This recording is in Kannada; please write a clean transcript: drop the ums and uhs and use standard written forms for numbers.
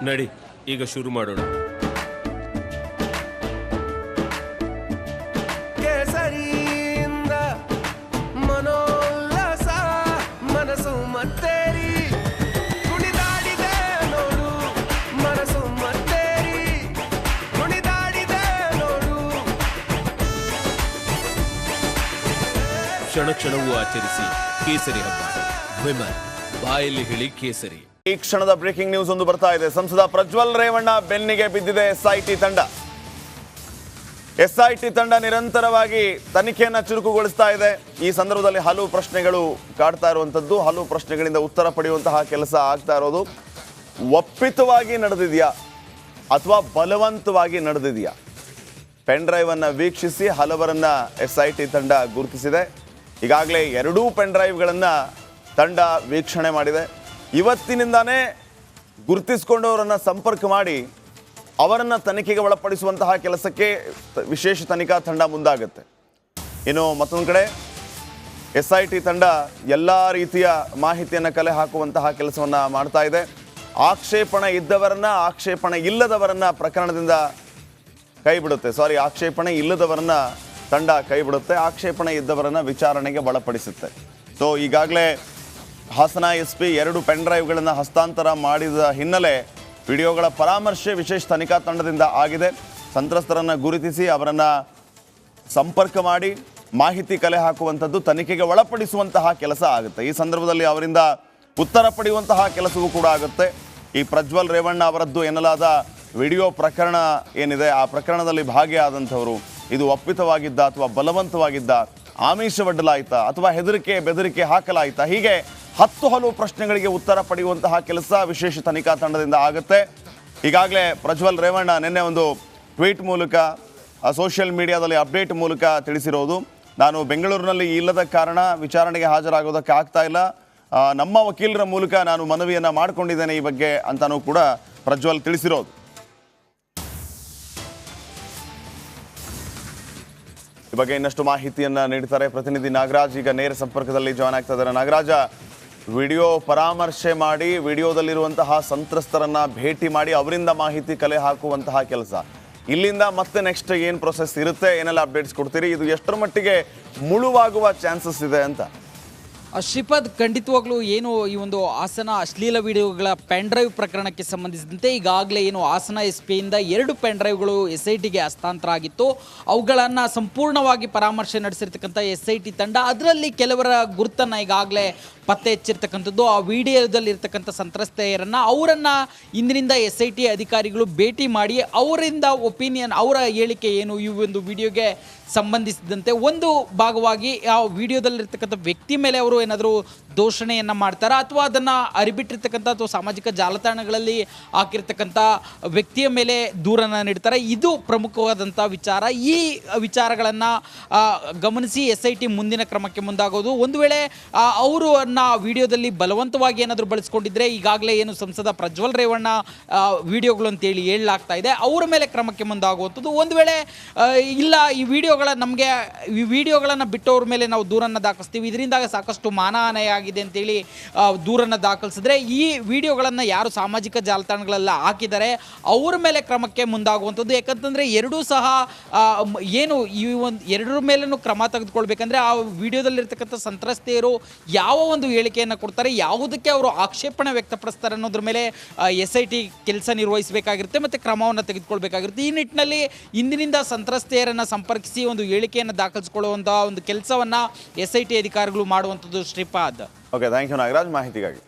ನಡಿ ಈಗ ಶುರು ಮಾಡೋಣ. ಕೇಸರಿಯಿಂದ ಮನೋಲ್ಲಾಸ ಮನಸ್ಸು ಮತ್ತೇರಿ ಕುಣಿದಾಡಿದೆ ನೋಡು, ಮನಸ್ಸು ಮತ್ತೇರಿ ಕುಣಿದಾಡಿದೆ ನೋಡು. ಕ್ಷಣ ಕ್ಷಣವೂ ಆಚರಿಸಿ ಕೇಸರಿ ಹಬ್ಬ. ವಿಮಲ್ ಬಾಯಲ್ಲಿ ಹೇಳಿ ಕೇಸರಿ. ಈ ಕ್ಷಣದ ಬ್ರೇಕಿಂಗ್ ನ್ಯೂಸ್ ಒಂದು ಬರ್ತಾ ಇದೆ. ಸಂಸದ ಪ್ರಜ್ವಲ್ ರೇವಣ್ಣ ಬೆನ್ನಿಗೆ ಬಿದ್ದಿದೆ ಎಸ್ಐಟಿ ತಂಡ. ಎಸ್ಐಟಿ ತಂಡ ನಿರಂತರವಾಗಿ ತನಿಖೆಯನ್ನ ಚುರುಕುಗೊಳಿಸ್ತಾ ಇದೆ. ಈ ಸಂದರ್ಭದಲ್ಲಿ ಹಲವು ಪ್ರಶ್ನೆಗಳು ಕಾಡ್ತಾ ಇರುವಂತದ್ದು, ಹಲವು ಪ್ರಶ್ನೆಗಳಿಂದ ಉತ್ತರ ಪಡೆಯುವಂತಹ ಕೆಲಸ ಆಗ್ತಾ ಇರೋದು. ಒಪ್ಪಿತವಾಗಿ ನಡೆದಿದೆಯಾ ಅಥವಾ ಬಲವಂತವಾಗಿ ನಡೆದಿದೆಯಾ? ಪೆನ್ ಡ್ರೈವ್ ಅನ್ನ ವೀಕ್ಷಿಸಿ ಹಲವರನ್ನ ಎಸ್ಐಟಿ ತಂಡ ಗುರುತಿಸಿದೆ. ಈಗಾಗಲೇ 2 ಪೆನ್ ಡ್ರೈವ್ಗಳನ್ನ ತಂಡ ವೀಕ್ಷಣೆ ಮಾಡಿದೆ. ಇವತ್ತಿನಿಂದಾನೇ ಗುರುತಿಸಿಕೊಂಡವರನ್ನು ಸಂಪರ್ಕ ಮಾಡಿ ಅವರನ್ನು ತನಿಖೆಗೆ ಒಳಪಡಿಸುವಂತಹ ಕೆಲಸಕ್ಕೆ ವಿಶೇಷ ತನಿಖಾ ತಂಡ ಮುಂದಾಗುತ್ತೆ. ಇನ್ನು ಮತ್ತೊಂದು ಕಡೆ ಎಸ್ಐಟಿ ತಂಡ ಎಲ್ಲ ರೀತಿಯ ಮಾಹಿತಿಯನ್ನು ಕಲೆ ಹಾಕುವಂತಹ ಕೆಲಸವನ್ನು ಮಾಡ್ತಾ ಇದೆ. ಆಕ್ಷೇಪಣೆ ಇದ್ದವರನ್ನ, ಆಕ್ಷೇಪಣೆ ಇಲ್ಲದವರನ್ನ ಪ್ರಕರಣದಿಂದ ಆಕ್ಷೇಪಣೆ ಇಲ್ಲದವರನ್ನ ತಂಡ ಕೈ ಬಿಡುತ್ತೆ, ಆಕ್ಷೇಪಣೆ ಇದ್ದವರನ್ನ ವಿಚಾರಣೆಗೆ ಒಳಪಡಿಸುತ್ತೆ. ಸೊ ಈಗಾಗಲೇ ಹಾಸನ SP 2 ಪೆನ್ ಡ್ರೈವ್ಗಳನ್ನು ಹಸ್ತಾಂತರ ಮಾಡಿದ ಹಿನ್ನೆಲೆ ವಿಡಿಯೋಗಳ ಪರಾಮರ್ಶೆ ವಿಶೇಷ ತನಿಖಾ ತಂಡದಿಂದ ಆಗಿದೆ. ಸಂತ್ರಸ್ತರನ್ನು ಗುರುತಿಸಿ ಅವರನ್ನು ಸಂಪರ್ಕ ಮಾಡಿ ಮಾಹಿತಿ ಕಲೆ ಹಾಕುವಂಥದ್ದು, ತನಿಖೆಗೆ ಒಳಪಡಿಸುವಂತಹ ಕೆಲಸ ಆಗುತ್ತೆ. ಈ ಸಂದರ್ಭದಲ್ಲಿ ಅವರಿಂದ ಉತ್ತರ ಪಡೆಯುವಂತಹ ಕೆಲಸವೂ ಕೂಡ ಆಗುತ್ತೆ. ಈ ಪ್ರಜ್ವಲ್ ರೇವಣ್ಣ ಅವರದ್ದು ಎನ್ನಲಾದ ವಿಡಿಯೋ ಪ್ರಕರಣ ಏನಿದೆ, ಆ ಪ್ರಕರಣದಲ್ಲಿ ಭಾಗಿಯಾದಂಥವರು ಇದು ಒಪ್ಪಿತವಾಗಿದ್ದ ಅಥವಾ ಬಲವಂತವಾಗಿದ್ದ, ಆಮಿಷವಡ್ಡಲಾಯಿತಾ ಅಥವಾ ಹೆದರಿಕೆ ಬೆದರಿಕೆ ಹಾಕಲಾಯಿತಾ, ಹೀಗೆ ಹಲವು ಪ್ರಶ್ನೆಗಳಿಗೆ ಉತ್ತರ ಪಡೆಯುವಂತಹ ಕೆಲಸ ವಿಶೇಷ ತನಿಖಾ ತಂಡದಿಂದ ಆಗುತ್ತೆ. ಈಗಾಗಲೇ ಪ್ರಜ್ವಲ್ ರೇವಣ್ಣ ನಿನ್ನೆ ಒಂದು ಟ್ವೀಟ್ ಮೂಲಕ ಸೋಷಿಯಲ್ ಮೀಡಿಯಾದಲ್ಲಿ ಅಪ್ಡೇಟ್ ಮೂಲಕ ತಿಳಿಸಿರೋದು, ನಾನು ಬೆಂಗಳೂರಿನಲ್ಲಿ ಇಲ್ಲದ ಕಾರಣ ವಿಚಾರಣೆಗೆ ಹಾಜರಾಗೋದಕ್ಕೆ ಆಗ್ತಾ ಇಲ್ಲ, ನಮ್ಮ ವಕೀಲರ ಮೂಲಕ ನಾನು ಮನವಿಯನ್ನು ಮಾಡಿಕೊಂಡಿದ್ದೇನೆ ಈ ಬಗ್ಗೆ ಅಂತಲೂ ಕೂಡ ಪ್ರಜ್ವಲ್ ತಿಳಿಸಿರೋದು. ಈ ಬಗ್ಗೆ ಇನ್ನಷ್ಟು ಮಾಹಿತಿಯನ್ನು ನೀಡ್ತಾರೆ ಪ್ರತಿನಿಧಿ ನಾಗರಾಜ್. ಈಗ ನೇರ ಸಂಪರ್ಕದಲ್ಲಿ ಜಾಯ್ನ್ ಆಗ್ತಾ ಇದ್ದಾರೆ. ನಾಗರಾಜ, ವಿಡಿಯೋ ಪರಾಮರ್ಶೆ ಮಾಡಿ ವಿಡಿಯೋದಲ್ಲಿರುವಂತಹ ಸಂತ್ರಸ್ತರನ್ನ ಭೇಟಿ ಮಾಡಿ ಅವರಿಂದ ಮಾಹಿತಿ ಕಲೆ ಹಾಕುವಂತಹ ಕೆಲಸ, ಇಲ್ಲಿಂದ ಮತ್ತೆ ನೆಕ್ಸ್ಟ್ ಏನು ಪ್ರೊಸೆಸ್ ಇರುತ್ತೆ, ಏನೆಲ್ಲ ಅಪ್ಡೇಟ್ಸ್ ಕೊಡ್ತೀರಿ, ಇದು ಎಷ್ಟರ ಮಟ್ಟಿಗೆ ಮುಳುವಾಗುವ ಚಾನ್ಸಸ್ ಇದೆ ಅಂತ? ಶ್ರೀಪಾದ್, ಖಂಡಿತವಾಗ್ಲೂ ಏನು ಈ ಒಂದು ಹಾಸನ ಅಶ್ಲೀಲ ವಿಡಿಯೋಗಳ ಪೆನ್ ಡ್ರೈವ್ ಪ್ರಕರಣಕ್ಕೆ ಸಂಬಂಧಿಸಿದಂತೆ ಈಗಾಗಲೇ ಏನು ಹಾಸನ SP-ಯಿಂದ 2 ಪೆನ್ ಡ್ರೈವ್ಗಳು SITಗೆ ಹಸ್ತಾಂತರ ಆಗಿತ್ತು. ಅವುಗಳನ್ನು ಸಂಪೂರ್ಣವಾಗಿ ಪರಾಮರ್ಶೆ ನಡೆಸಿರ್ತಕ್ಕಂಥ SIT ತಂಡ ಅದರಲ್ಲಿ ಕೆಲವರ ಗುರುತನ್ನು ಈಗಾಗಲೇ ಪತ್ತೆ ಹಚ್ಚಿರ್ತಕ್ಕಂಥದ್ದು. ಆ ವಿಡಿಯೋದಲ್ಲಿರ್ತಕ್ಕಂಥ ಸಂತ್ರಸ್ತೆಯರನ್ನು ಅವರನ್ನು ಇಂದಿನಿಂದ SIT ಅಧಿಕಾರಿಗಳು ಭೇಟಿ ಮಾಡಿ ಅವರಿಂದ ಒಪಿನಿಯನ್, ಅವರ ಹೇಳಿಕೆ ಏನು ಈ ಒಂದು ವಿಡಿಯೋಗೆ ಸಂಬಂಧಿಸಿದಂತೆ ಒಂದು ಭಾಗವಾಗಿ ಆ ವಿಡಿಯೋದಲ್ಲಿರ್ತಕ್ಕಂಥ ವ್ಯಕ್ತಿ ಮೇಲೆ ಅವರು ಏನಾದರೂ ದೂಷಣೆಯನ್ನು ಮಾಡ್ತಾರಾ ಅಥವಾ ಅದನ್ನು ಅರಿಬಿಟ್ಟಿರ್ತಕ್ಕಂಥ ಅಥವಾ ಸಾಮಾಜಿಕ ಜಾಲತಾಣಗಳಲ್ಲಿ ಹಾಕಿರ್ತಕ್ಕಂಥ ವ್ಯಕ್ತಿಯ ಮೇಲೆ ದೂರನ್ನು ನೀಡ್ತಾರೆ. ಇದು ಪ್ರಮುಖವಾದಂಥ ವಿಚಾರ. ಈ ವಿಚಾರಗಳನ್ನು ಗಮನಿಸಿ SIT ಮುಂದಿನ ಕ್ರಮಕ್ಕೆ ಮುಂದಾಗೋದು. ಒಂದು ವೇಳೆ ಅವರು ವಿಡಿಯೋದಲ್ಲಿ ಬಲವಂತವಾಗಿ ಏನಾದರೂ ಬಳಸ್ಕೊಂಡಿದ್ರೆ ಈಗಾಗಲೇ ಏನು ಸಂಸದ ಪ್ರಜ್ವಲ್ ರೇವಣ್ಣ ವಿಡಿಯೋಗಳು ಅಂತೇಳಿ ಹೇಳಲಾಗ್ತಾ ಇದೆ, ಅವರ ಮೇಲೆ ಕ್ರಮಕ್ಕೆ ಮುಂದಾಗುವಂಥದ್ದು. ಒಂದು ವೇಳೆ ಇಲ್ಲ ಈ ವಿಡಿಯೋಗಳನ್ನು ಬಿಟ್ಟವ್ರ ಮೇಲೆ ನಾವು ದೂರನ್ನು ದಾಖಲಿಸ್ತೀವಿ, ಇದರಿಂದ ಸಾಕಷ್ಟು ಮಾನಹಾನಿ ಆಗಿದೆ ಅಂತೇಳಿ ದೂರನ್ನು ದಾಖಲಿಸಿದ್ರೆ ಈ ವಿಡಿಯೋಗಳನ್ನು ಯಾರು ಸಾಮಾಜಿಕ ಜಾಲತಾಣಗಳೆಲ್ಲ ಹಾಕಿದ್ದಾರೆ ಅವರ ಮೇಲೆ ಕ್ರಮಕ್ಕೆ ಮುಂದಾಗುವಂಥದ್ದು. ಯಾಕಂತಂದರೆ ಎರಡೂ ಸಹ ಏನು ಈ ಒಂದು ಎರಡರ ಮೇಲೂ ಕ್ರಮ ತೆಗೆದುಕೊಳ್ಬೇಕಂದ್ರೆ ಆ ವಿಡಿಯೋದಲ್ಲಿರ್ತಕ್ಕಂಥ ಸಂತ್ರಸ್ತೆಯರು ಯಾವ ಒಂದು ಹೇಳಿಕೆಯನ್ನು ಕೊಡ್ತಾರೆ, ಯಾವುದಕ್ಕೆ ಅವರು ಆಕ್ಷೇಪಣೆ ವ್ಯಕ್ತಪಡಿಸ್ತಾರೆ ಅನ್ನೋದ್ರ ಮೇಲೆ SIT ಕೆಲಸ ನಿರ್ವಹಿಸಬೇಕಾಗಿರುತ್ತೆ ಮತ್ತು ಕ್ರಮವನ್ನು ತೆಗೆದುಕೊಳ್ಬೇಕಾಗಿರುತ್ತೆ. ಈ ನಿಟ್ಟಿನಲ್ಲಿ ಇಂದಿನಿಂದ ಸಂತ್ರಸ್ತೆಯರನ್ನು ಸಂಪರ್ಕಿಸಿ ಒಂದು ಹೇಳಿಕೆಯನ್ನು ದಾಖಲಿಸಿಕೊಳ್ಳುವಂಥ ಒಂದು ಕೆಲಸವನ್ನು SIT ಅಧಿಕಾರಿಗಳು ಮಾಡುವಂಥದ್ದು. Shripad, okay, thank you Nagaraj ಮಾಹಿತಿಗಾಗಿ.